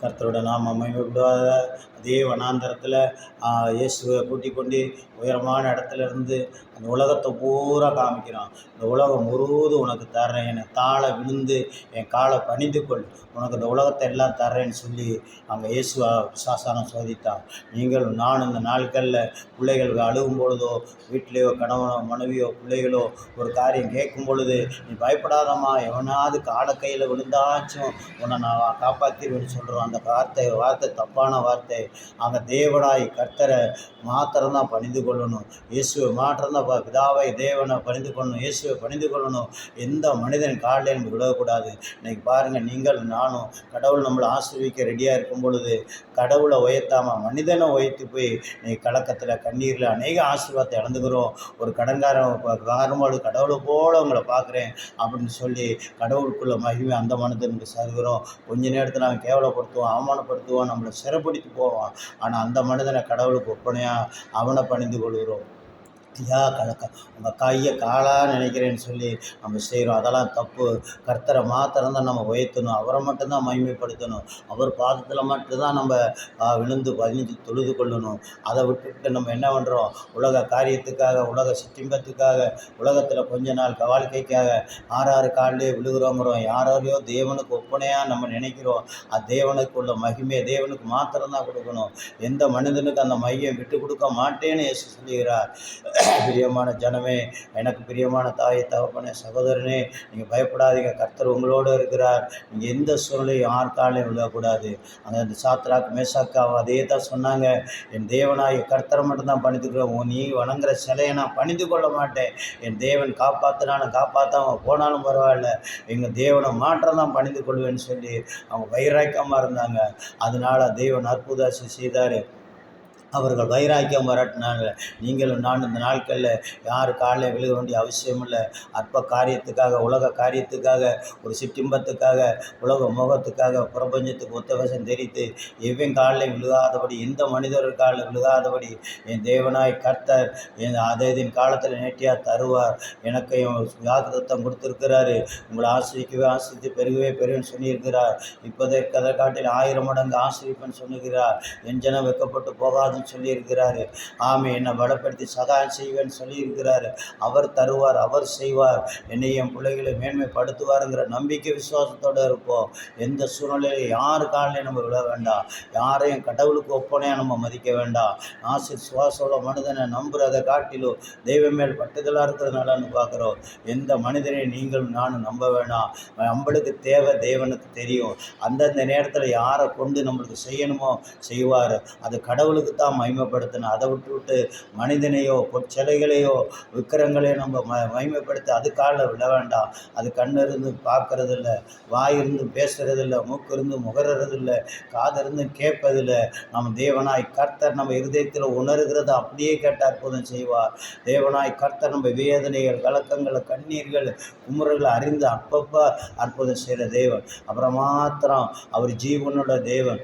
கர்த்தரோட நாம மகிமைப்படுவதாக. அதே வனாந்தரத்தில் இயேசுவை கூட்டிக் கொண்டு உயரமான இடத்துல இருந்து அந்த உலகத்தை பூரா காமிக்கிறான். இந்த உலகம் முழுவதும் உனக்கு தர்றேன், என்னை தாழ விழுந்து என் காலை பணிந்து கொள், உனக்கு இந்த உலகத்தை எல்லாம் தர்றேன்னு சொல்லி அங்கே இயேசுவா சாசானம் சோதித்தான். நீங்கள் நானும் இந்த நாட்களில் பிள்ளைகள் அழுகும் பொழுதோ, வீட்டிலேயோ கணவனோ மனைவியோ பிள்ளைகளோ ஒரு காரியம் கேட்கும் பொழுது, நீ பயப்படாதம்மா, எவனாவது காலை கையில் விழுந்தாச்சும் உன்னை நான் காப்பாற்றிடுவேன்னு சொல்கிறோம். அந்த வார்த்தை தப்பான வார்த்தை. அங்கே தேவனாய் கர்த்தரை மாத்திரம்தான் பணிந்து கொள்ளணும். இயேசுவை மாத்திரம்தான் பிதாவை தேவனை பணிந்து கொள்ளணும், இயேசுவை பணிந்து கொள்ளணும். எந்த மனிதன் காலில் எனக்கு விடக்கூடாது. இன்றைக்கி பாருங்கள், நீங்கள் நானும் கடவுள் நம்மளை ஆசீர்வதிக்க ரெடியாக இருக்கும் பொழுது கடவுளை உயர்த்தாமல் மனிதனை உயர்த்தி போய் இன்றைக்கி கலக்கத்தில் கண்ணீரில் அநேக ஆசீர்வாதத்தை இழந்துக்கிறோம். ஒரு கடன்காரன் காரணமாக கடவுளை போல உங்களை பார்க்குறேன் அப்படின்னு சொல்லி கடவுளுக்குள்ள மகிமை அந்த மனிதனுக்கு சருகிறோம். கொஞ்ச நேரத்தில் அவன் கேவலப்படுத்துவான், அவமானப்படுத்துவான், நம்மளை சிறைப்படுத்தி போவான். ஆனால் அந்த மனிதனை கடவுளுக்கு ஒப்பனையாக அவனை பணிந்து கொள்கிறோம். உங்கள் கையை காலாக நினைக்கிறேன்னு சொல்லி நம்ம செய்கிறோம். அதெல்லாம் தப்பு. கர்த்தரை மாத்திரம்தான் நம்ம உயர்த்தணும், அவரை மட்டும்தான் மகிமைப்படுத்தணும், அவர் பாதத்தில் மட்டும்தான் நம்ம விழுந்து பதிஞ்சு தொழுது கொள்ளணும். அதை விட்டுவிட்டு நம்ம என்ன பண்ணுறோம், உலக காரியத்துக்காக, உலக சிற்றின்பத்துக்காக, உலகத்தில் கொஞ்ச நாள் வாழ்க்கைக்காக ஆறாறு காலிலே விழுகிறோங்கிறோம். யாரையோ தேவனுக்கு ஒப்பனையாக நம்ம நினைக்கிறோம். அது தேவனுக்கு உள்ள மகிமையை தேவனுக்கு மாத்திரம்தான் கொடுக்கணும். எந்த மனிதனுக்கு அந்த மையை விட்டு கொடுக்க மாட்டேன்னு இயேசு சொல்லுகிறார். பிரியமான ஜனமே, எனக்கு பிரியமான தாயை தகப்பனே சகோதரனே, நீங்கள் பயப்படாதீங்க, கர்த்தர் உங்களோடு இருக்கிறார். நீங்கள் எந்த சூழ்நிலையும் யார் காலையும் விழக்கூடாது. அந்த சாத்ராக் மேசாக்காவை அதே தான் சொன்னாங்க, என் தேவனாய் கர்த்தரை மட்டும்தான் பணிந்துக்கிறோம், நீ வணங்குற சிலையை நான் பணிந்து கொள்ள மாட்டேன். என் தேவன் காப்பாற்றினாலும் காப்பாற்றாமல் போனாலும் பரவாயில்ல, எங்கள் தேவனை மாற்றம் தான் பணிந்து கொள்வேன்னு சொல்லி அவங்க வைராக்கியமாக இருந்தாங்க. அதனால் தேவன் அற்புதம் செய்தார். அவர்கள் வைராக்கியம் வரட்டினாங்க. நீங்களும் நான் இந்த நாட்களில் யார் காலையில் விழுக வேண்டிய அவசியம் இல்லை. அற்ப காரியத்துக்காக, உலக காரியத்துக்காக, ஒரு சிற்றின்பத்துக்காக, உலக முகத்துக்காக, பிரபஞ்சத்துக்கு ஒத்தவசம் தெரித்து எவன் காலில் விழுகாதபடி, எந்த மனிதர்கள் காலில் விழுகாதபடி என் தேவனாய் கர்த்தர் அதன் காலத்தில் நேற்றியாக தருவார். எனக்கு வாக்குத்தத்தம் கொடுத்துருக்கிறாரு. உங்களை ஆசிரிக்கவே ஆசிரித்து பெருகவே பெருன்னு சொல்லியிருக்கிறார். இப்போதைக்கு அதை காட்டில் 1000 மடங்கு ஆசிரிப்பேன்னு சொல்லுகிறார். என் ஜனம் வெக்கப்பட்டு போகாது சொல்லியிருக்கிறாரு. ஆமே, என்னை பலப்படுத்தி சகாயம் செய்வேன்னு சொல்லியிருக்கிறாரு. அவர் தருவார், அவர் செய்வார், என்னை என் பிள்ளைகளை மேன்மைப்படுத்துவாருங்கிற நம்பிக்கை விசுவாசத்தோடு இருப்போம். எந்த சூழ்நிலையில் யார் காலையில் நம்ம விட வேண்டாம், யாரையும் கடவுளுக்கு ஒப்பனையாக நம்ம மதிக்க வேண்டாம். ஆசிர் சுவாசோட மனிதனை நம்புறதை காட்டிலும் தெய்வம் மேல் பட்டுதலாக இருக்கிறதுனாலன்னு பார்க்குறோம். எந்த மனிதனையும் நீங்களும் நானும் நம்ப வேண்டாம். நம்மளுக்கு தேவை தேவனுக்கு தெரியும். அந்தந்த நேரத்தில் யாரை கொண்டு நம்மளுக்கு செய்யணுமோ செய்வார். அது கடவுளுக்கு தான் மகிமைப்படுத்தணும். அதை விட்டு மனிதனையோ பொற்சிலைகளையோ விக்கிரங்களையோ நம்ம மகிமைப்படுத்த அது காலில் விட வேண்டாம். அது கண்ணு இருந்து பார்க்கறதில்ல, வாய் இருந்து பேசுறதில்லை, மூக்கு இருந்து முகர்றதில்லை, காது இருந்து கேட்பதில்லை. நம்ம தேவனாய் கர்த்தர் நம்ம இருதயத்தில் உணர்கிறத அப்படியே கேட்ட அற்புதம் செய்வார். தேவனாய் கர்த்தர் நம்ம வேதனைகள், கலக்கங்களை, கண்ணீர்கள், குமுறல்களை அறிந்து அப்பப்போ அற்புதம் செய்கிற தேவன். அப்புறம் மாத்திரம் அவர் ஜீவனோட தேவன்,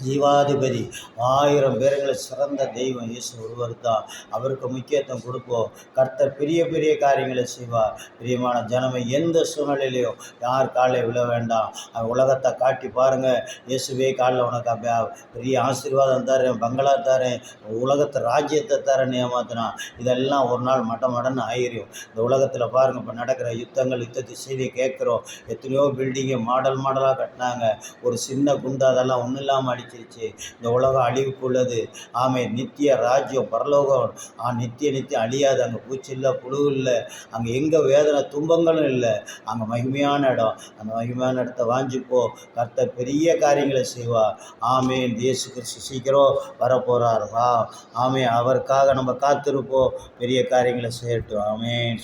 ஜீவாதிபதி, 1000 பேர்களை சிறந்த தெய்வம் இயேசு ஒருவர் தான். அவருக்கு முக்கியத்துவம் கொடுப்போம். கர்த்தர் பெரிய பெரிய காரியங்களை செய்வார். பிரியமான ஜனமே, எந்த சூழ்நிலையிலையும் யார் காலில் விழ வேண்டாம். உலகத்தை காட்டி பாருங்கள். இயேசுவே காலில் உனக்கு பெரிய ஆசீர்வாதம் தரேன், பங்களா தரேன், உலகத்தை ராஜ்யத்தை தரேன் ஏமாத்தினா இதெல்லாம் ஒரு நாள் மடன்னு ஆயிரும். இந்த உலகத்தில் பாருங்கள், இப்போ நடக்கிற யுத்தத்தை செய்தி கேட்குறோம். எத்தனையோ பில்டிங்கை மாடலாக கட்டினாங்க. ஒரு சின்ன குண்டு அதெல்லாம் ஒன்றும் இல்லாமல் இந்த உலகம் அழிவுக்கு உள்ளது. ஆமை, நித்திய ராஜ்யம் பரலோகம் நித்தியம் அழியாது. அங்கே பூச்சி இல்லை, புழு இல்லை, அங்கே எங்கே வேதனை துன்பங்களும் இல்லை. அங்கே மகிமையான இடம். அந்த மகிமையான இடத்த வாஞ்சிப்போ. கர்த்தர் பெரிய காரியங்களை செய்வார். ஆமேன். இயேசு கிறிஸ்து சீக்கிரம் வரப்போகிறார். ஆமே, அவருக்காக நம்ம காத்திருப்போம். பெரிய காரியங்களை செய்யட்டும். ஆமேன்.